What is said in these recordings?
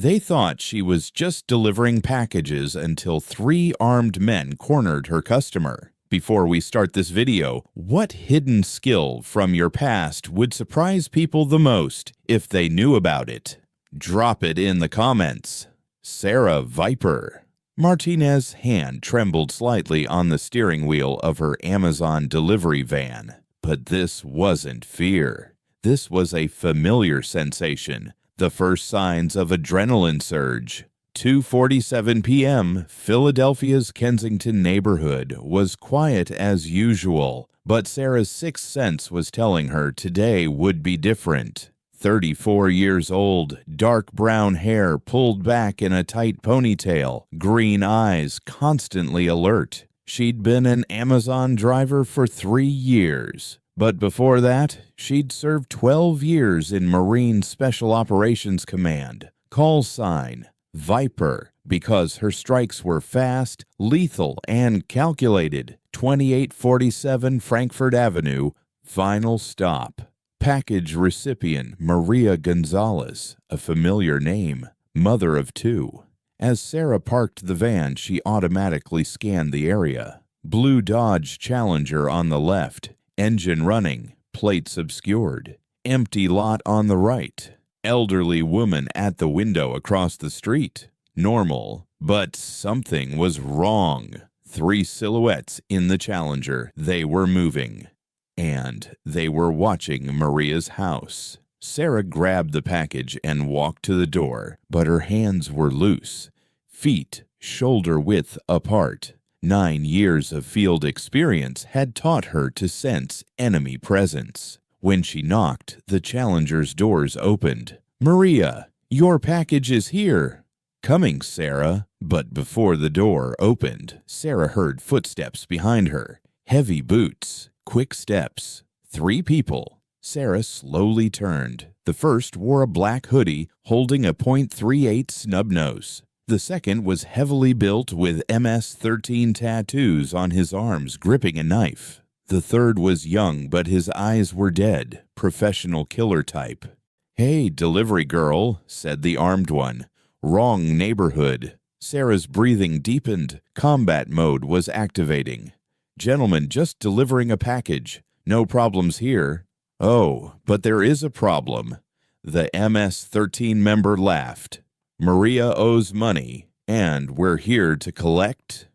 They thought she was just delivering packages until 3 armed men cornered her customer. Before we start this video, what hidden skill from your past would surprise people the most if they knew about it? Drop it in the comments. Sarah Viper. Martinez's hand trembled slightly on the steering wheel of her Amazon delivery van. But this wasn't fear. This was a familiar sensation, the first signs of adrenaline surge. 2:47 p.m., Philadelphia's Kensington neighborhood was quiet as usual, but Sarah's sixth sense was telling her today would be different. 34 years old, dark brown hair pulled back in a tight ponytail, green eyes constantly alert. She'd been an Amazon driver for 3 years. But before that, she'd served 12 years in Marine Special Operations Command, call sign Viper, because her strikes were fast, lethal, and calculated. 2847 Frankfurt Avenue, final stop. Package recipient Maria Gonzalez, a familiar name, mother of 2. As Sarah parked the van, she automatically scanned the area. Blue Dodge Challenger on the left, engine running, plates obscured. Empty lot on the right. Elderly woman at the window across the street. Normal, but something was wrong. 3 silhouettes in the Challenger. They were moving. And they were watching Maria's house. Sarah grabbed the package and walked to the door, but her hands were loose. Feet shoulder-width apart. 9 years of field experience had taught her to sense enemy presence. When she knocked, the Challenger's doors opened. "Maria, your package is here." "Coming, Sarah." But before the door opened, Sarah heard footsteps behind her. Heavy boots, quick steps. 3 people. Sarah slowly turned. The first wore a black hoodie holding a .38 snub nose. The second was heavily built with MS-13 tattoos on his arms, gripping a knife. The third was young, but his eyes were dead, professional killer type. "Hey, delivery girl," said the armed one. "Wrong neighborhood." Sarah's breathing deepened. Combat mode was activating. "Gentlemen, just delivering a package. No problems here." "Oh, but there is a problem." The MS-13 member laughed. "Maria owes money, and we're here to collect."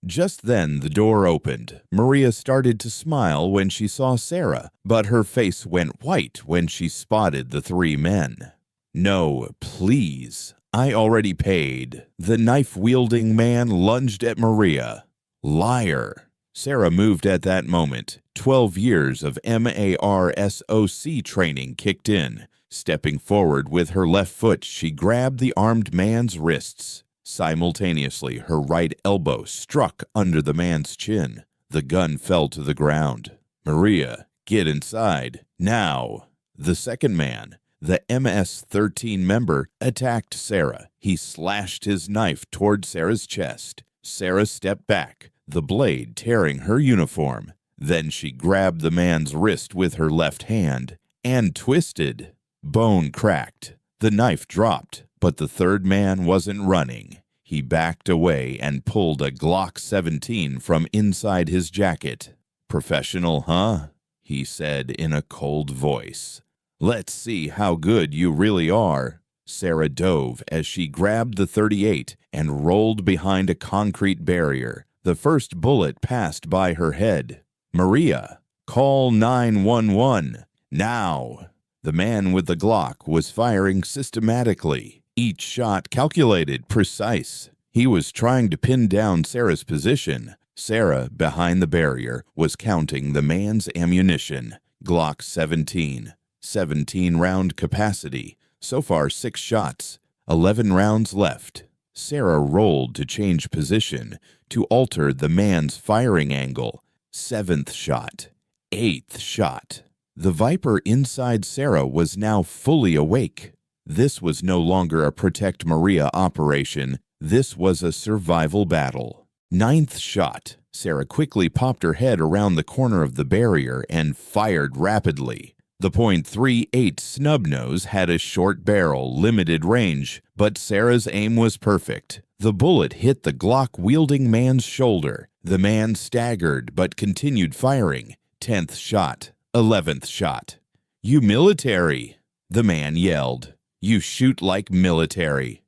Just then the door opened. Maria started to smile when she saw Sarah, but her face went white when she spotted the 3 men. "No, please. I already paid." The knife-wielding man lunged at Maria. "Liar." Sarah moved at that moment. 12 years of MARSOC training kicked in. Stepping forward with her left foot, she grabbed the armed man's wrists. Simultaneously, her right elbow struck under the man's chin. The gun fell to the ground. "Maria, get inside, now." The second man, the MS-13 member, attacked Sarah. He slashed his knife toward Sarah's chest. Sarah stepped back, the blade tearing her uniform. Then she grabbed the man's wrist with her left hand and twisted. Bone cracked. The knife dropped, but the third man wasn't running. He backed away and pulled a Glock 17 from inside his jacket. "Professional, huh?" he said in a cold voice. "Let's see how good you really are." Sarah dove as she grabbed the .38 and rolled behind a concrete barrier. The first bullet passed by her head. "Maria, call 911, now." The man with the Glock was firing systematically. Each shot calculated, precise. He was trying to pin down Sarah's position. Sarah, behind the barrier, was counting the man's ammunition. Glock 17. 17-round capacity. So far 6 shots. 11 rounds left. Sarah rolled to change position, to alter the man's firing angle. 7th shot. 8th shot. The Viper inside Sarah was now fully awake. This was no longer a Protect Maria operation. This was a survival battle. 9th shot. Sarah quickly popped her head around the corner of the barrier and fired rapidly. The .38 snub-nose had a short barrel, limited range, but Sarah's aim was perfect. The bullet hit the Glock-wielding man's shoulder. The man staggered but continued firing. 10th shot, 11th shot. "You military," the man yelled. "You shoot like military."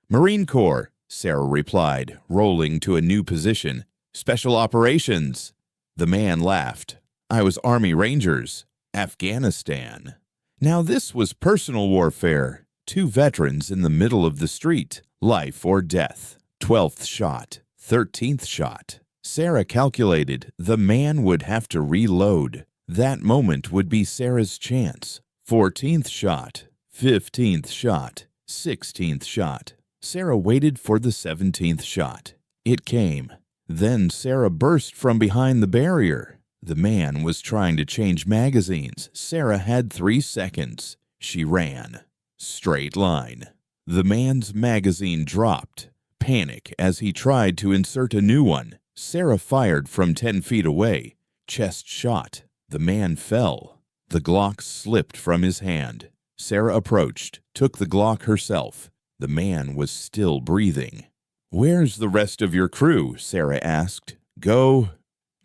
"Marine Corps," Sarah replied, rolling to a new position. "Special Operations." The man laughed. "I was Army Rangers. Afghanistan." Now this was personal warfare. Two veterans in the middle of the street. Life or death. 12th shot. 13th shot. Sarah calculated the man would have to reload. That moment would be Sarah's chance. 14th shot. 15th shot. 16th shot. Sarah waited for the 17th shot. It came. Then Sarah burst from behind the barrier. The man was trying to change magazines. Sarah had 3 seconds. She ran. Straight line. The man's magazine dropped. Panic as he tried to insert a new one. Sarah fired from 10 feet away. Chest shot. The man fell. The Glock slipped from his hand. Sarah approached, took the Glock herself. The man was still breathing. "Where's the rest of your crew?" Sarah asked. "Go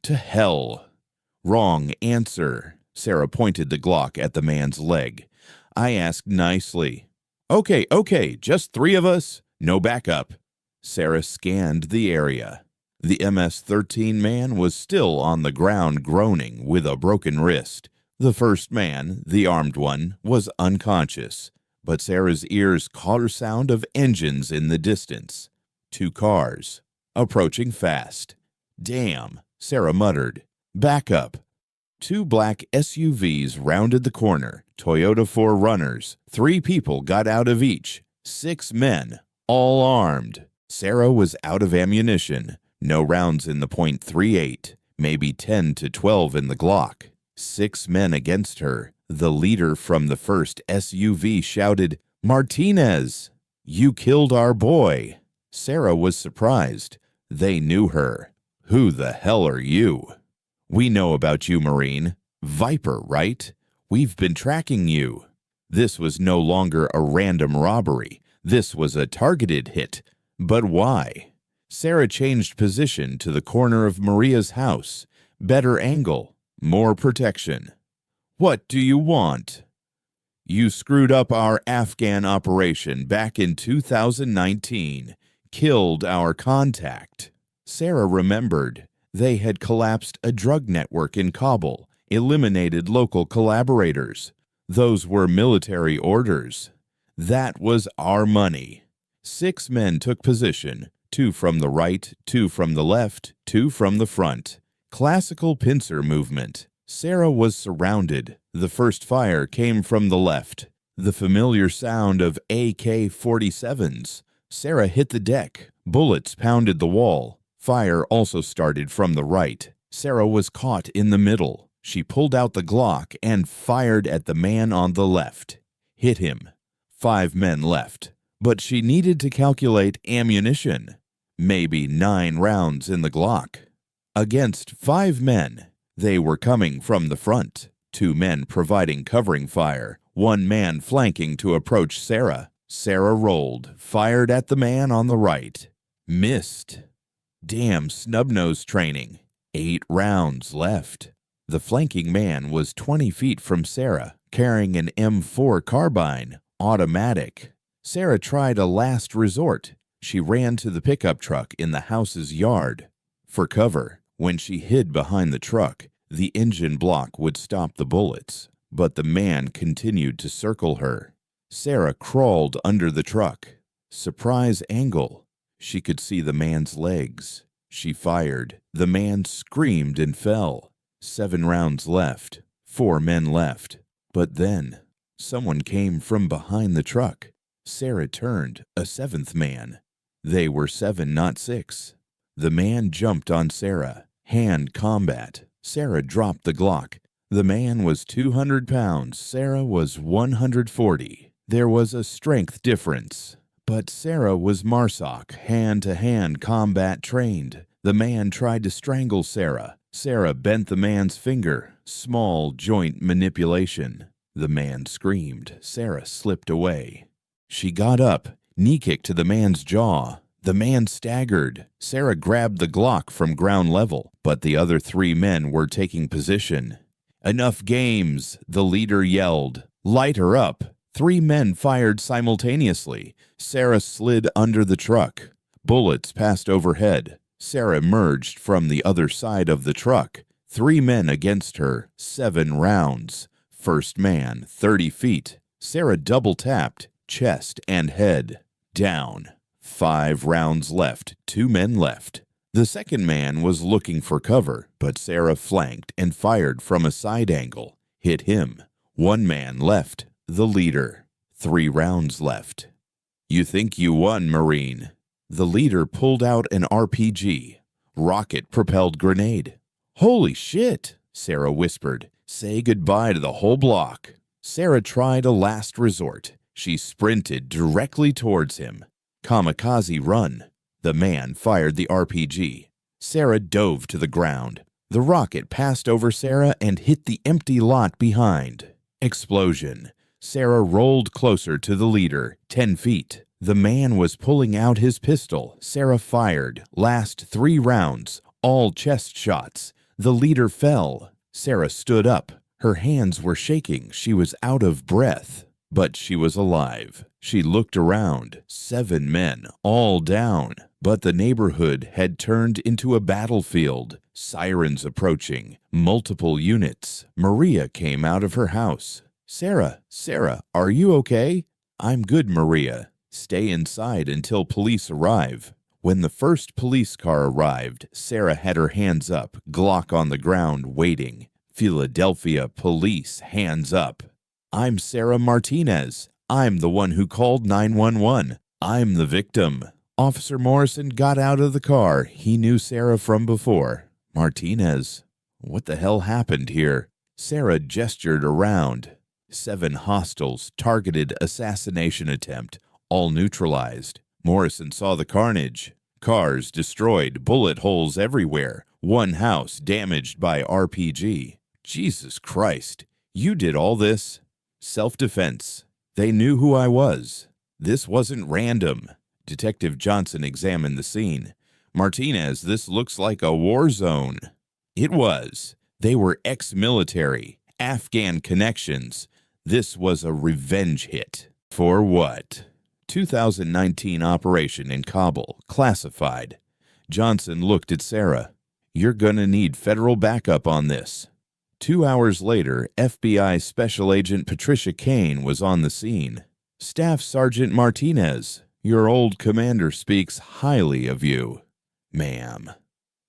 to hell." "Wrong answer." Sarah pointed the Glock at the man's leg. "I asked nicely." Okay, just 3 of us. No backup." Sarah scanned the area. The MS-13 man was still on the ground groaning with a broken wrist. The first man, the armed one, was unconscious, but Sarah's ears caught a sound of engines in the distance. 2 cars, approaching fast. "Damn," Sarah muttered. "Back up." 2 black SUVs rounded the corner, Toyota 4Runners. 3 people got out of each. 6 men, all armed. Sarah was out of ammunition. No rounds in the .38, maybe 10 to 12 in the Glock. 6 men against her. The leader from the first SUV shouted, "Martinez, you killed our boy." Sarah was surprised. They knew her. "Who the hell are you?" "We know about you, Marine. Viper, right? We've been tracking you." This was no longer a random robbery. This was a targeted hit. But why? Sarah changed position to the corner of Maria's house. Better angle, more protection. "What do you want?" "You screwed up our Afghan operation back in 2019. Killed our contact." Sarah remembered. They had collapsed a drug network in Kabul, eliminated local collaborators. Those were military orders. That was our money. 6 men took position, 2 from the right, 2 from the left, 2 from the front. Classical pincer movement. Sarah was surrounded. The first fire came from the left. The familiar sound of AK-47s. Sarah hit the deck. Bullets pounded the wall. Fire also started from the right. Sarah was caught in the middle. She pulled out the Glock and fired at the man on the left. Hit him. 5 men left. But she needed to calculate ammunition. Maybe 9 rounds in the Glock. Against 5 men. They were coming from the front. 2 men providing covering fire. 1 man flanking to approach Sarah. Sarah rolled, fired at the man on the right. Missed. Damn snub-nose training. 8 rounds left. The flanking man was 20 feet from Sarah, carrying an M4 carbine, automatic. Sarah tried a last resort. She ran to the pickup truck in the house's yard. For cover, when she hid behind the truck, the engine block would stop the bullets, but the man continued to circle her. Sarah crawled under the truck. Surprise angle. She could see the man's legs. She fired. The man screamed and fell. 7 rounds left. 4 men left. But then, someone came from behind the truck. Sarah turned, a 7th man. They were 7, not 6. The man jumped on Sarah. Hand combat. Sarah dropped the Glock. The man was 200 pounds. Sarah was 140. There was a strength difference. But Sarah was MARSOC, hand-to-hand combat trained. The man tried to strangle Sarah. Sarah bent the man's finger. Small joint manipulation. The man screamed. Sarah slipped away. She got up, knee-kick to the man's jaw. The man staggered. Sarah grabbed the Glock from ground level, but the other 3 men were taking position. "Enough games," the leader yelled. "Light her up." 3 men fired simultaneously. Sarah slid under the truck. Bullets passed overhead. Sarah emerged from the other side of the truck. 3 men against her, 7 rounds. First man, 30 feet. Sarah double-tapped, chest and head. Down. 5 rounds left, 2 men left. The second man was looking for cover, but Sarah flanked and fired from a side angle. Hit him. 1 man left, the leader. 3 rounds left. "You think you won, Marine." The leader pulled out an RPG. Rocket-propelled grenade. "Holy shit," Sarah whispered. "Say goodbye to the whole block." Sarah tried a last resort. She sprinted directly towards him. Kamikaze run. The man fired the RPG. Sarah dove to the ground. The rocket passed over Sarah and hit the empty lot behind. Explosion. Sarah rolled closer to the leader, 10 feet. The man was pulling out his pistol. Sarah fired. Last 3 rounds, all chest shots. The leader fell. Sarah stood up. Her hands were shaking. She was out of breath. But she was alive. She looked around. 7 men, all down. But the neighborhood had turned into a battlefield. Sirens approaching. Multiple units. Maria came out of her house. Sarah, are you okay?" "I'm good, Maria. Stay inside until police arrive." When the first police car arrived, Sarah had her hands up, Glock on the ground, waiting. "Philadelphia police, hands up." "I'm Sarah Martinez. I'm the one who called 911. I'm the victim." Officer Morrison got out of the car. He knew Sarah from before. "Martinez, what the hell happened here?" Sarah gestured around. 7 hostiles, targeted assassination attempt, all neutralized. Morrison saw the carnage. Cars destroyed, bullet holes everywhere. 1 house damaged by RPG. "Jesus Christ, you did all this?" "Self-defense. They knew who I was. This wasn't random." Detective Johnson examined the scene. "Martinez, this looks like a war zone." It was. They were ex-military, Afghan connections. This was a revenge hit. For what? 2019 operation in Kabul, classified. Johnson looked at Sarah. "You're gonna need federal backup on this." 2 hours later, FBI Special Agent Patricia Kane was on the scene. "Staff Sergeant Martinez, your old commander speaks highly of you." "Ma'am."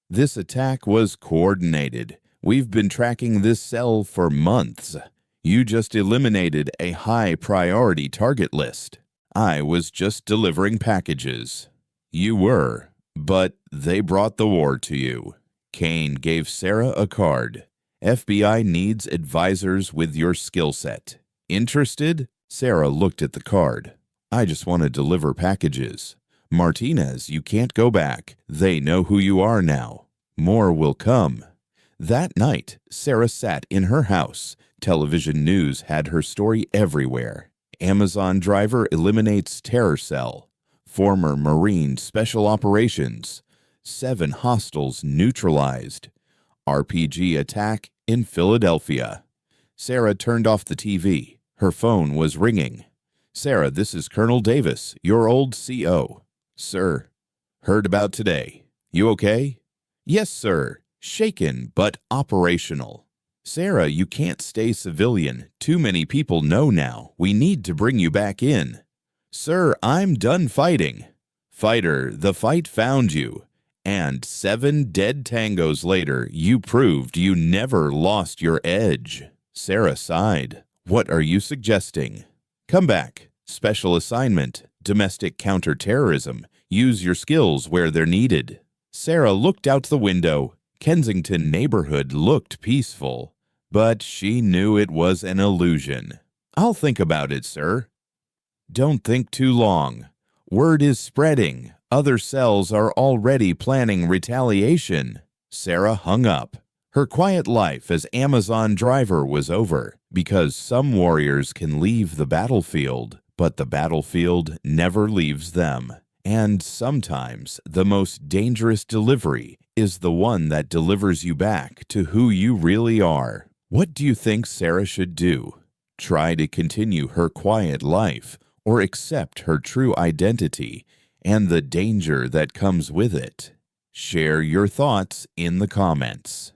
"This attack was coordinated. We've been tracking this cell for months. You just eliminated a high-priority target list. I was just delivering packages." "You were, but they brought the war to you." Kane gave Sarah a card. "FBI needs advisors with your skill set. Interested?" Sarah looked at the card. "I just want to deliver packages." "Martinez, you can't go back. They know who you are now. More will come." That night, Sarah sat in her house. Television news had her story everywhere. Amazon driver eliminates terror cell. Former Marine Special Operations. 7 hostiles neutralized. RPG attack in Philadelphia. Sarah turned off the TV. Her phone was ringing. "Sarah, this is Colonel Davis, your old CO. "Sir." "Heard about today. You okay?" "Yes, sir. Shaken, but operational." "Sarah, you can't stay civilian. Too many people know now. We need to bring you back in." "Sir, I'm done fighting." "Fighter, the fight found you. And 7 dead tangos later, you proved you never lost your edge." Sarah sighed. "What are you suggesting?" "Come back. Special assignment. Domestic counterterrorism. Use your skills where they're needed." Sarah looked out the window. Kensington neighborhood looked peaceful, but she knew it was an illusion. "I'll think about it, sir." "Don't think too long. Word is spreading. Other cells are already planning retaliation." Sarah hung up. Her quiet life as Amazon driver was over because some warriors can leave the battlefield, but the battlefield never leaves them. And sometimes the most dangerous delivery is the one that delivers you back to who you really are. What do you think Sarah should do? Try to continue her quiet life or accept her true identity and the danger that comes with it? Share your thoughts in the comments.